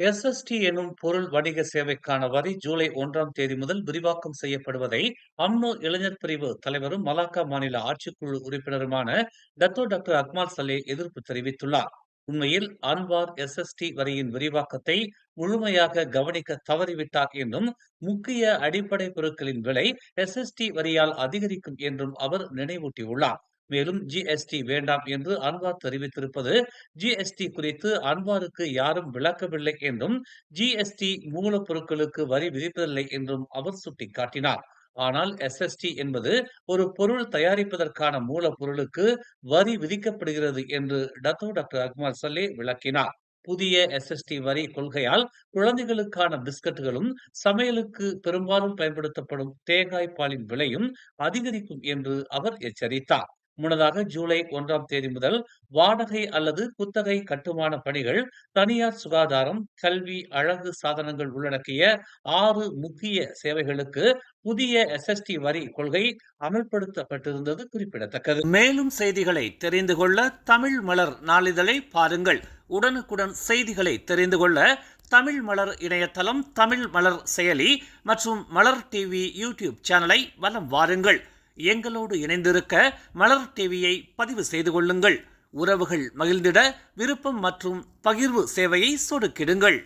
SST எனும் பொருள் வணிக சேவைக்கான வரி ஜூலை 1ஆம் தேதி முதல் விரிவாக்கம் செய்யப்படுவதை அம்னோ இளைஞர் பிரிவு தலைவரும் மலாக்கா மாநில ஆட்சிக்குழு உறுப்பினருமான டாக்டர் அக்மால் சலே எதிர்ப்பு தெரிவித்துள்ளார். உண்மையில் அன்வார் எஸ்எஸ்டி வரியின் விரிவாக்கத்தை முழுமையாக கவனிக்க தவறிவிட்டார் என்றும், முக்கிய அடிப்படை பொருட்களின் விலை எஸ்எஸ்டி வரியால் அதிகரிக்கும் என்றும் அவர் நினைவூட்டியுள்ளார். மேலும் ஜிஎஸ்டி வேண்டாம் என்று அன்வார் தெரிவித்திருப்பது ஜிஎஸ்டி குறித்து அன்வாருக்கு யாரும் விளக்கவில்லை என்றும், ஜிஎஸ்டி மூலப்பொருட்களுக்கு வரி விதிப்பதில்லை என்றும் அவர் சுட்டிக்காட்டினார். ஆனால் எஸ்எஸ்டி என்பது ஒரு பொருள் தயாரிப்பதற்கான மூலப்பொருளுக்கு வரி விதிக்கப்படுகிறது என்று டாக்டர் அக்மால் சலே விளக்கினார். புதிய எஸ்எஸ்டி வரி கொள்கையால் குழந்தைகளுக்கான பிஸ்கட்டுகளும், சமையலுக்கு பெரும்பாலும் பயன்படுத்தப்படும் தேங்காய் பாலின் விலையும் அதிகரிக்கும் என்று அவர் எச்சரித்தார். முன்னதாக ஜூலை 1ஆம் தேதி முதல் வாடகை அல்லது குத்தகை கட்டுமான பணிகள், தனியார் சுகாதாரம், கல்வி, அழகு சாதனங்கள் உள்ளடக்கிய 6 முக்கிய சேவைகளுக்கு புதிய எஸ்எஸ்டி வரி கொள்கை அமல்படுத்தப்பட்டிருந்தது குறிப்பிடத்தக்கது. மேலும் செய்திகளை தெரிந்து கொள்ள தமிழ் மலர் நாளிதழை பாருங்கள். உடனுக்குடன் செய்திகளை தெரிந்து கொள்ள தமிழ் மலர் இணையதளம், தமிழ் மலர் செயலி மற்றும் மலர் டிவி யூடியூப் சேனலை வலம் வாருங்கள். எங்களோடு இணைந்திருக்க மலர் டிவியை பதிவு செய்து கொள்ளுங்கள். உறவுகள் மகிழ்ந்திட விருப்பம் மற்றும் பகிர்வு சேவையை சொடுக்கிடுங்கள்.